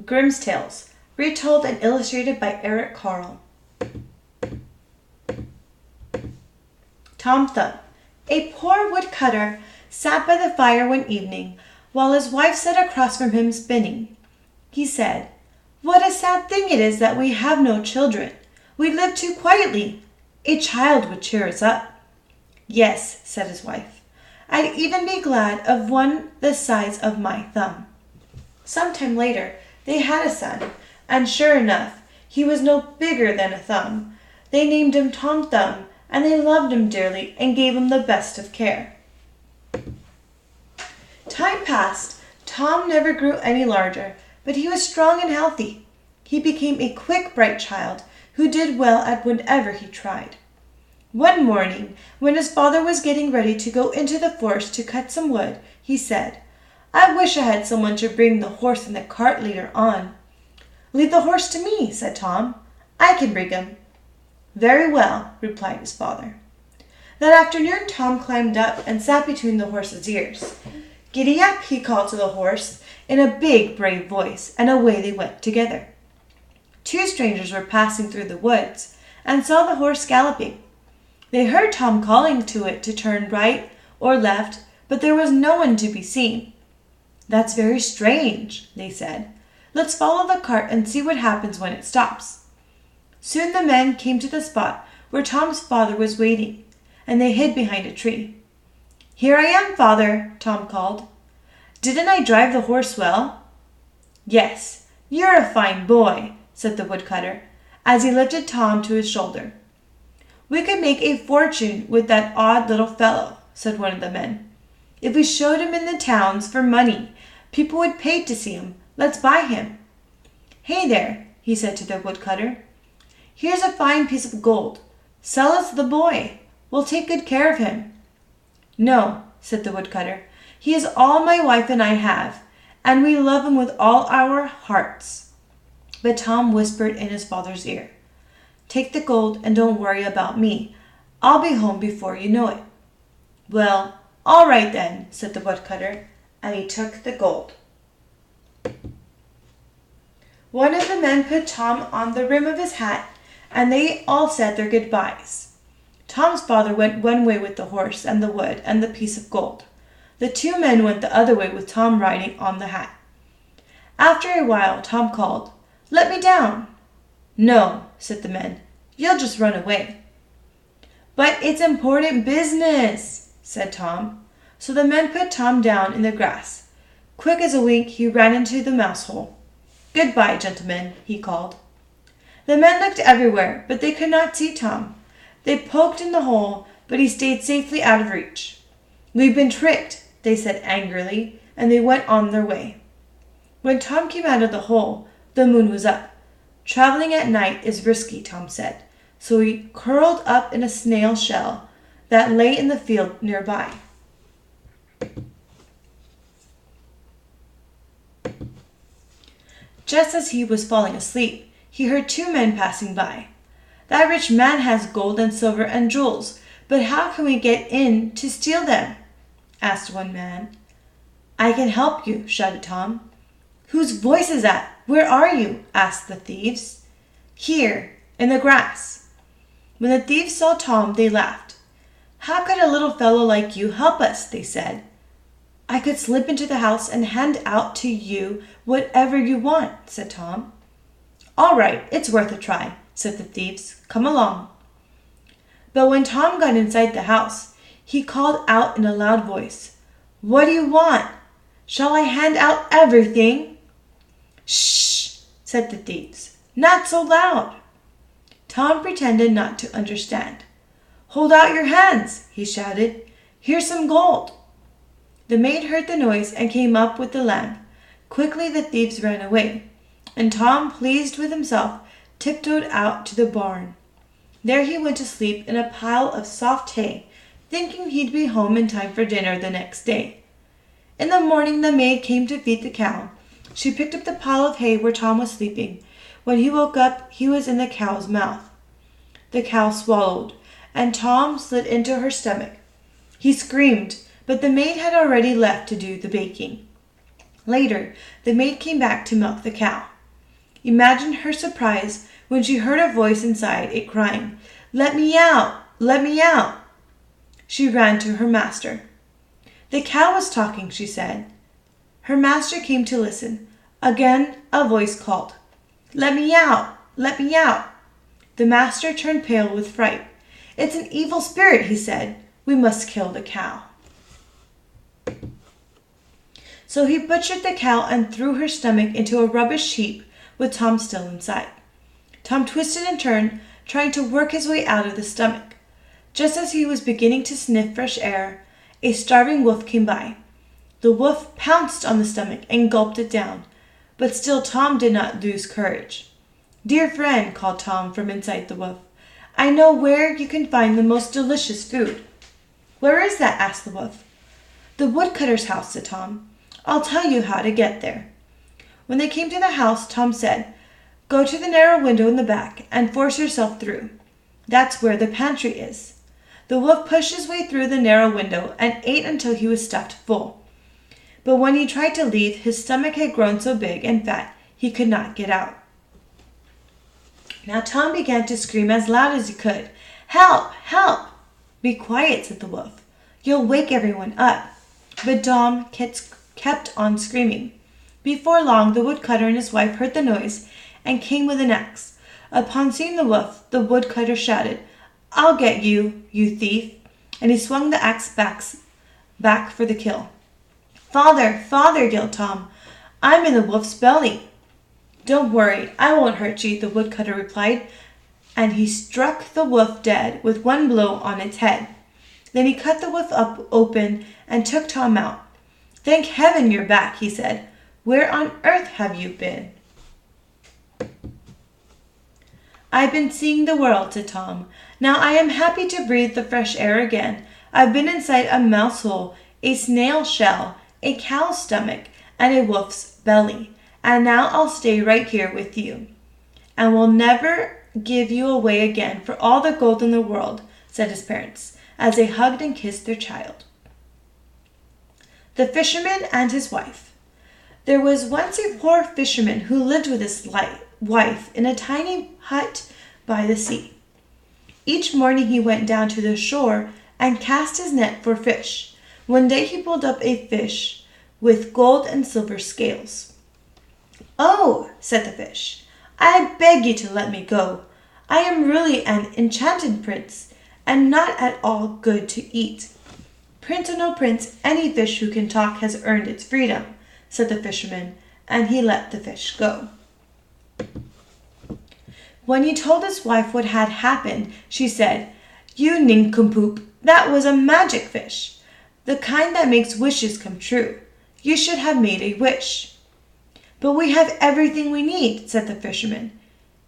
Grimm's Tales, retold and illustrated by Carle. Tom Thumb. A poor woodcutter sat by the fire one evening while his wife sat across from him spinning. He said, "What a sad thing it is that we have no children. We live too quietly. A child would cheer us up." "Yes," said his wife, "I'd even be glad of one the size of my thumb." Some time later they had a son, and sure enough, he was no bigger than a thumb. They named him Tom Thumb, and they loved him dearly and gave him the best of care. Time passed. Tom never grew any larger, but he was strong and healthy. He became a quick, bright child who did well at whatever he tried. One morning, when his father was getting ready to go into the forest to cut some wood, he said, "I wish I had someone to bring the horse and the cart later on." "Leave the horse to me," said Tom. "I can bring him." "Very well," replied his father. That afternoon Tom climbed up and sat between the horse's ears. "Giddy up," he called to the horse in a big, brave voice, and away they went together. Two strangers were passing through the woods and saw the horse galloping. They heard Tom calling to it to turn right or left, but there was no one to be seen. "That's very strange," they said. "Let's follow the cart and see what happens when it stops." Soon the men came to the spot where Tom's father was waiting, and they hid behind a tree. "Here I am, father," Tom called. "Didn't I drive the horse well?" "Yes, you're a fine boy," said the woodcutter, as he lifted Tom to his shoulder. "We could make a fortune with that odd little fellow," said one of the men. "If we showed him in the towns for money, people would pay to see him. Let's buy him." "Hey there," he said to the woodcutter. "Here's a fine piece of gold. Sell us the boy. We'll take good care of him." "No," said the woodcutter. "He is all my wife and I have, and we love him with all our hearts." But Tom whispered in his father's ear, "Take the gold and don't worry about me. I'll be home before you know it." "Well, all right then," said the woodcutter, and he took the gold. One of the men put Tom on the rim of his hat, and they all said their goodbyes. Tom's father went one way with the horse and the wood and the piece of gold. The two men went the other way with Tom riding on the hat. After a while, Tom called, "Let me down." "No," said the men. "You'll just run away." "But it's important business," said Tom. So the men put Tom down in the grass. Quick as a wink, he ran into the mouse hole. "Goodbye, gentlemen," he called. The men looked everywhere, but they could not see Tom. They poked in the hole, but he stayed safely out of reach. "We've been tricked," they said angrily, and they went on their way. When Tom came out of the hole, the moon was up. Traveling at night is risky, Tom said, so he curled up in a snail shell that lay in the field nearby. Just as he was falling asleep, he heard two men passing by. "That rich man has gold and silver and jewels, but how can we get in to steal them?" asked one man. "I can help you," shouted Tom. "Whose voice is that? Where are you?" asked the thieves. "Here, in the grass." When the thieves saw Tom, they laughed. "How could a little fellow like you help us?" they said. "I could slip into the house and hand out to you whatever you want," said Tom. "All right, it's worth a try," said the thieves. "Come along." But when Tom got inside the house, he called out in a loud voice, "What do you want? Shall I hand out everything?" "Shh," said the thieves. "Not so loud." Tom pretended not to understand. "Hold out your hands," he shouted. "Here's some gold." The maid heard the noise and came up with the lamp. Quickly the thieves ran away, and Tom, pleased with himself, tiptoed out to the barn. There he went to sleep in a pile of soft hay, thinking he'd be home in time for dinner the next day. In the morning the maid came to feed the cow. She picked up the pile of hay where Tom was sleeping. When he woke up, he was in the cow's mouth. The cow swallowed, and Tom slid into her stomach. He screamed, but the maid had already left to do the baking. Later, the maid came back to milk the cow. Imagine her surprise when she heard a voice inside it crying, "Let me out! Let me out!" She ran to her master. "The cow was talking," she said. Her master came to listen. Again a voice called, "Let me out! Let me out!" The master turned pale with fright. "It's an evil spirit," he said. "We must kill the cow." So he butchered the cow and threw her stomach into a rubbish heap with Tom still inside. Tom twisted and turned, trying to work his way out of the stomach. Just as he was beginning to sniff fresh air, a starving wolf came by. The wolf pounced on the stomach and gulped it down, but still Tom did not lose courage. "Dear friend," called Tom from inside the wolf, "I know where you can find the most delicious food." "Where is that?" asked the wolf. "The woodcutter's house," said Tom. "I'll tell you how to get there." When they came to the house, Tom said, "Go to the narrow window in the back and force yourself through. That's where the pantry is." The wolf pushed his way through the narrow window and ate until he was stuffed full. But when he tried to leave, his stomach had grown so big and fat he could not get out. Now Tom began to scream as loud as he could, "Help! Help!" "Be quiet," said the wolf. "You'll wake everyone up." But Tom kept on screaming. Before long, the woodcutter and his wife heard the noise and came with an axe. Upon seeing the wolf, the woodcutter shouted, "I'll get you, you thief!" And he swung the axe back for the kill. "Father, father," yelled Tom, "I'm in the wolf's belly." "Don't worry, I won't hurt you," the woodcutter replied, and he struck the wolf dead with one blow on its head. Then he cut the wolf open and took Tom out. "Thank heaven you're back," he said. "Where on earth have you been?" "I've been seeing the world," said Tom. "Now I am happy to breathe the fresh air again. I've been inside a mouse hole, a snail shell, a cow's stomach, and a wolf's belly. And now I'll stay right here with you. And we'll never give you away again for all the gold in the world," said his parents, as they hugged and kissed their child. The Fisherman and His Wife. There was once a poor fisherman who lived with his wife in a tiny hut by the sea. Each morning he went down to the shore and cast his net for fish. One day he pulled up a fish with gold and silver scales. "Oh," said the fish, "I beg you to let me go. I am really an enchanted prince, and not at all good to eat." "Prince or no prince, any fish who can talk has earned its freedom," said the fisherman, and he let the fish go. When he told his wife what had happened, she said, "You nincompoop, that was a magic fish, the kind that makes wishes come true. You should have made a wish." "But we have everything we need," said the fisherman.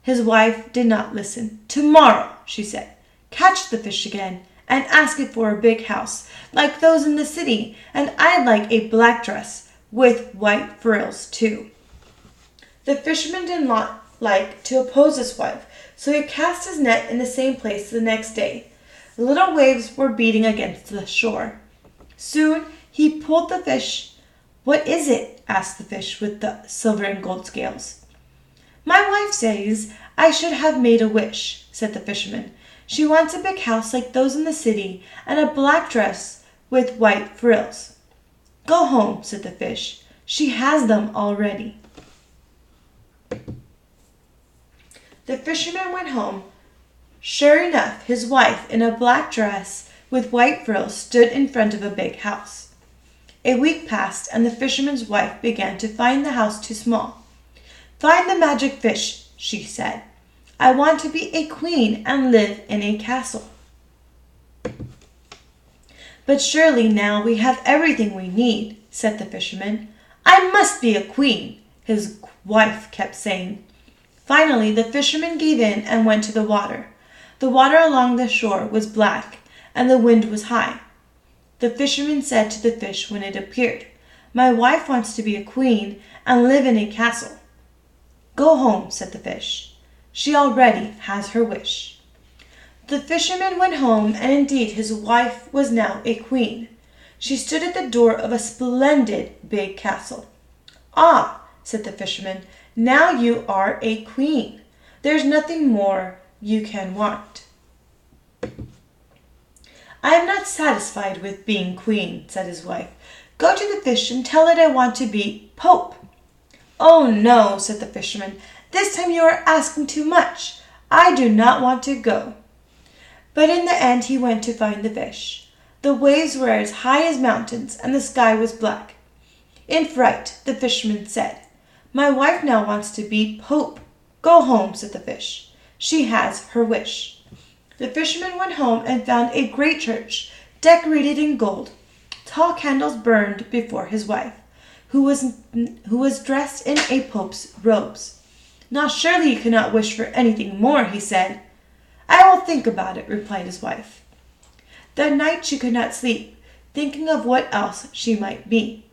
His wife did not listen. "Tomorrow," she said, "catch the fish again and ask it for a big house, like those in the city, and I'd like a black dress with white frills too." The fisherman did not like to oppose his wife, so he cast his net in the same place the next day. Little waves were beating against the shore. Soon he pulled the fish. "What is it?" asked the fish with the silver and gold scales. "My wife says I should have made a wish," said the fisherman. "She wants a big house like those in the city and a black dress with white frills." "Go home," said the fish. "She has them already." The fisherman went home. Sure enough, his wife, in a black dress with white frills, stood in front of a big house. A week passed, and the fisherman's wife began to find the house too small. "Find the magic fish," she said. "I want to be a queen and live in a castle." "But surely now we have everything we need," said the fisherman. "I must be a queen," his wife kept saying. Finally, the fisherman gave in and went to the water. The water along the shore was black, and the wind was high. The fisherman said to the fish when it appeared, "My wife wants to be a queen and live in a castle." "Go home," said the fish. "She already has her wish." The fisherman went home, and indeed his wife was now a queen. She stood at the door of a splendid big castle. "Ah," said the fisherman, "now you are a queen. There's nothing more you can want." "I am not satisfied with being queen," said his wife. "Go to the fish and tell it I want to be Pope." "Oh, no," said the fisherman. "This time you are asking too much. I do not want to go." But in the end he went to find the fish. The waves were as high as mountains, and the sky was black. In fright, the fisherman said, "My wife now wants to be Pope." "Go home," said the fish. "She has her wish." The fisherman went home and found a great church, decorated in gold. Tall candles burned before his wife, who was dressed in a pope's robes. "Now surely you cannot wish for anything more," he said. "I will think about it," replied his wife. That night she could not sleep, thinking of what else she might be.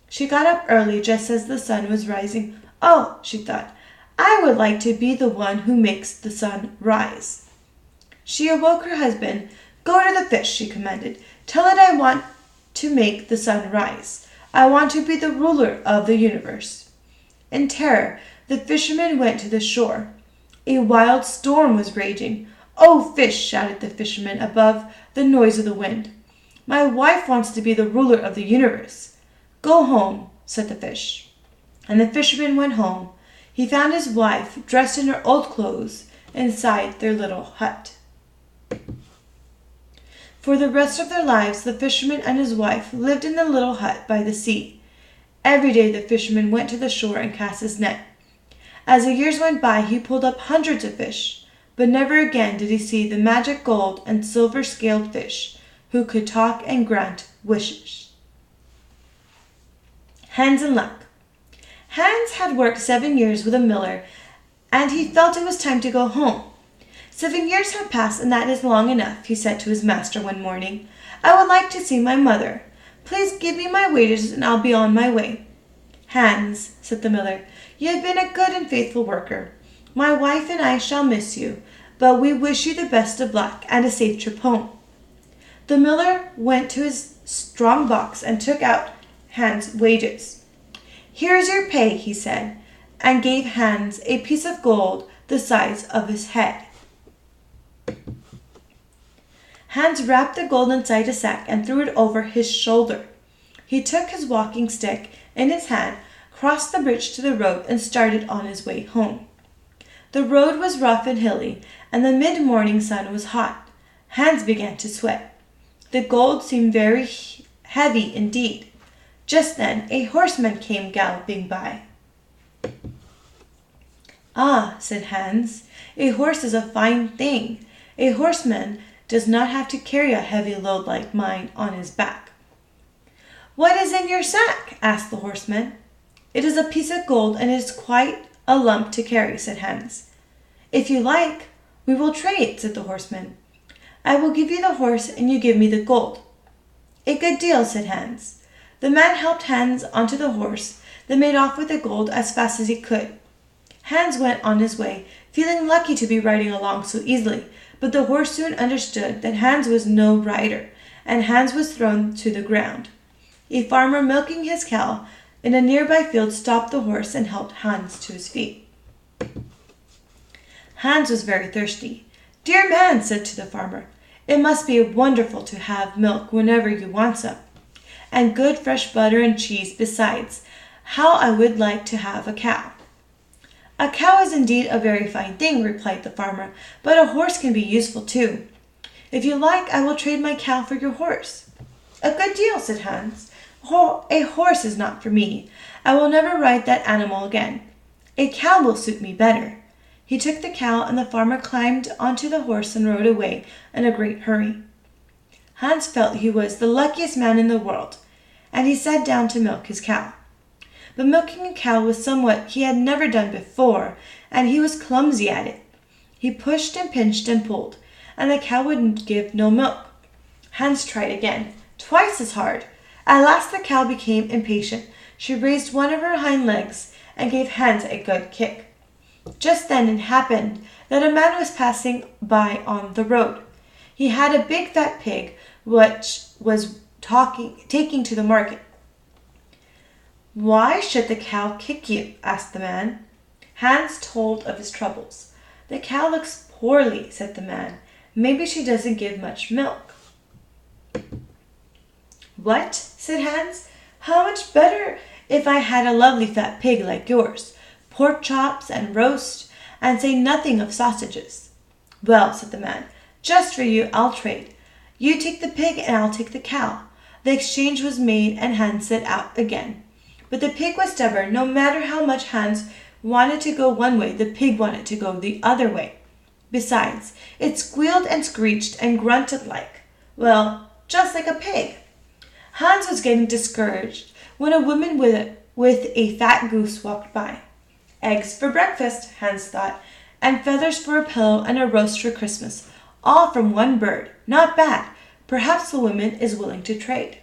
She got up early just as the sun was rising. "Oh," she thought, "I would like to be the one who makes the sun rise." She awoke her husband. "Go to the fish," she commanded. "Tell it I want to make the sun rise. I want to be the ruler of the universe." In terror, the fisherman went to the shore. A wild storm was raging. "Oh, fish!" shouted the fisherman above the noise of the wind. "My wife wants to be the ruler of the universe." "Go home," said the fish. And the fisherman went home. He found his wife dressed in her old clothes inside their little hut. For the rest of their lives, the fisherman and his wife lived in the little hut by the sea. Every day the fisherman went to the shore and cast his net. As the years went by, he pulled up hundreds of fish, but never again did he see the magic gold and silver-scaled fish who could talk and grant wishes. Hans and Luck. Hans had worked 7 years with a miller, and he felt it was time to go home. 7 years have passed, and that is long enough, he said to his master one morning. "I would like to see my mother. Please give me my wages, and I'll be on my way." "Hans," said the miller, "you have been a good and faithful worker. My wife and I shall miss you, but we wish you the best of luck and a safe trip home." The miller went to his strong box and took out Hans' wages. "Here is your pay," he said, and gave Hans a piece of gold the size of his head. Hans wrapped the gold inside a sack and threw it over his shoulder. He took his walking stick in his hand, crossed the bridge to the road, and started on his way home. The road was rough and hilly, and the mid-morning sun was hot. Hans began to sweat. The gold seemed very heavy indeed. Just then a horseman came galloping by. "Ah," said Hans, "a horse is a fine thing. A horseman does not have to carry a heavy load like mine on his back." "What is in your sack?" asked the horseman. "It is a piece of gold, and it is quite a lump to carry," said Hans. "If you like, we will trade," said the horseman. "I will give you the horse, and you give me the gold." "A good deal," said Hans. The man helped Hans onto the horse, then made off with the gold as fast as he could. Hans went on his way, feeling lucky to be riding along so easily, but the horse soon understood that Hans was no rider, and Hans was thrown to the ground. A farmer milking his cow in a nearby field stopped the horse and helped Hans to his feet. Hans was very thirsty. "Dear man," said to the farmer, "it must be wonderful to have milk whenever you want some, and good fresh butter and cheese besides. How I would like to have a cow." "A cow is indeed a very fine thing," replied the farmer, "but a horse can be useful too. If you like, I will trade my cow for your horse." "A good deal," said Hans. "A horse is not for me. I will never ride that animal again. A cow will suit me better." He took the cow, and the farmer climbed onto the horse and rode away in a great hurry. Hans felt he was the luckiest man in the world, and he sat down to milk his cow. But milking a cow was somewhat he had never done before, and he was clumsy at it. He pushed and pinched and pulled, and the cow would give no milk. Hans tried again, twice as hard. At last the cow became impatient. She raised one of her hind legs and gave Hans a good kick. Just then it happened that a man was passing by on the road. He had a big fat pig which was taking to the market. "Why should the cow kick you?" asked the man. Hans told of his troubles. "The cow looks poorly," said the man. "Maybe she doesn't give much milk." "What?" said Hans. "How much better if I had a lovely fat pig like yours, pork chops and roast, and say nothing of sausages." "Well," said the man, "just for you I'll trade. You take the pig and I'll take the cow." The exchange was made and Hans set out again. But the pig was stubborn. No matter how much Hans wanted to go one way, the pig wanted to go the other way. Besides, it squealed and screeched and grunted just like a pig. Hans was getting discouraged when a woman with a fat goose walked by. "Eggs for breakfast," Hans thought, "and feathers for a pillow and a roast for Christmas, all from one bird. Not bad. Perhaps the woman is willing to trade."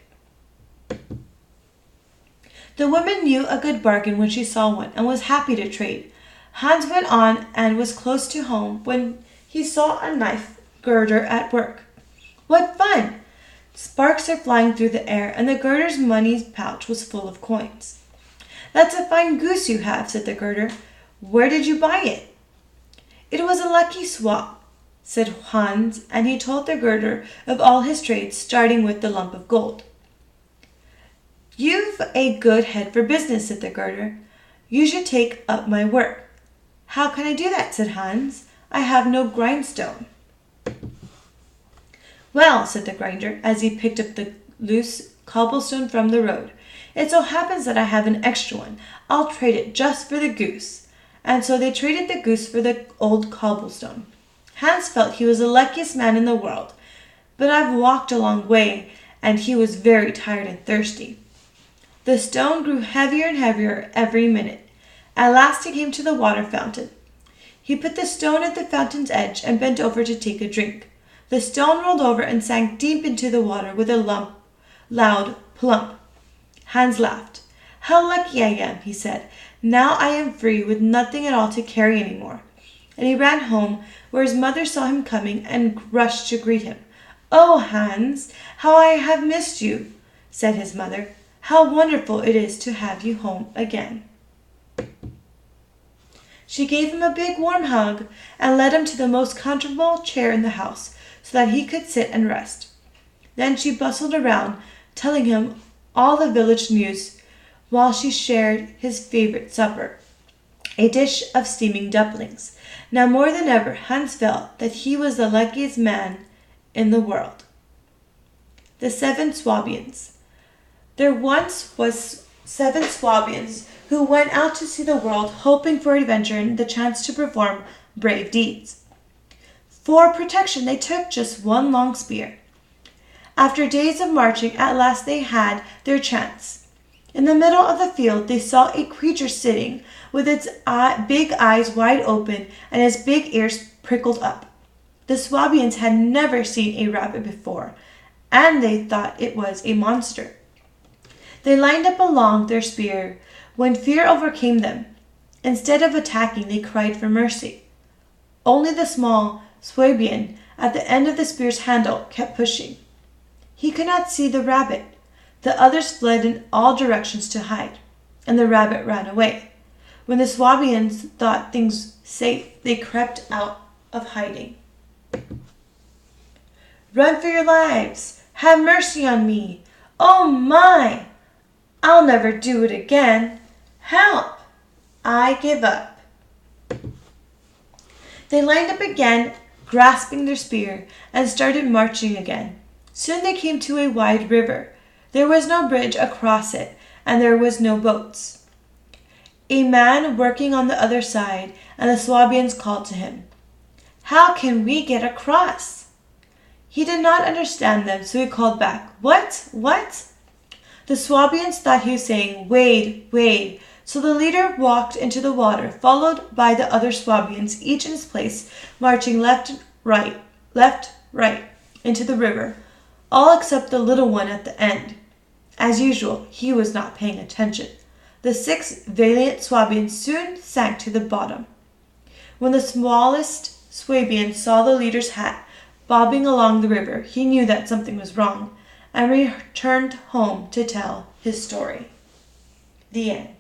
The woman knew a good bargain when she saw one and was happy to trade. Hans went on and was close to home when he saw a knife girder at work. "What fun!" Sparks are flying through the air, and the girder's money pouch was full of coins. "That's a fine goose you have," said the girder. "Where did you buy it?" "It was a lucky swap," said Hans, and he told the girder of all his trades, starting with the lump of gold. "You've a good head for business," said the girder. "You should take up my work." "How can I do that?" said Hans. "I have no grindstone." "Well," said the grinder, as he picked up the loose cobblestone from the road, "it so happens that I have an extra one. I'll trade it just for the goose." And so they traded the goose for the old cobblestone. Hans felt he was the luckiest man in the world, but I've walked a long way, and he was very tired and thirsty. The stone grew heavier and heavier every minute. At last he came to the water fountain. He put the stone at the fountain's edge and bent over to take a drink. The stone rolled over and sank deep into the water with a loud plump. Hans laughed. "How lucky I am," he said. "Now I am free with nothing at all to carry any more." And he ran home, where his mother saw him coming and rushed to greet him. "Oh, Hans, how I have missed you," said his mother. "How wonderful it is to have you home again." She gave him a big warm hug and led him to the most comfortable chair in the house so that he could sit and rest. Then she bustled around, telling him all the village news while she shared his favorite supper, a dish of steaming dumplings. Now more than ever, Hans felt that he was the luckiest man in the world. The Seven Swabians. There once was 7 Swabians who went out to see the world, hoping for adventure and the chance to perform brave deeds. For protection, they took just one long spear. After days of marching, at last they had their chance. In the middle of the field, they saw a creature sitting with its big eyes wide open and its big ears prickled up. The Swabians had never seen a rabbit before, and they thought it was a monster. They lined up along their spear when fear overcame them. Instead of attacking, they cried for mercy. Only the small Swabian at the end of the spear's handle kept pushing. He could not see the rabbit. The others fled in all directions to hide, and the rabbit ran away. When the Swabians thought things safe, they crept out of hiding. "Run for your lives! Have mercy on me! Oh my! I'll never do it again! Help! I give up!" They lined up again, grasping their spear, and started marching again. Soon they came to a wide river. There was no bridge across it, and there was no boats. A man working on the other side, and the Swabians called to him, "How can we get across?" He did not understand them, so he called back, "What? What?" The Swabians thought he was saying, "Wade, wade." So the leader walked into the water, followed by the other Swabians, each in his place, marching left, right, into the river, all except the little one at the end. As usual, he was not paying attention. The 6 valiant Swabians soon sank to the bottom. When the smallest Swabian saw the leader's hat bobbing along the river, he knew that something was wrong, and returned home to tell his story. The end.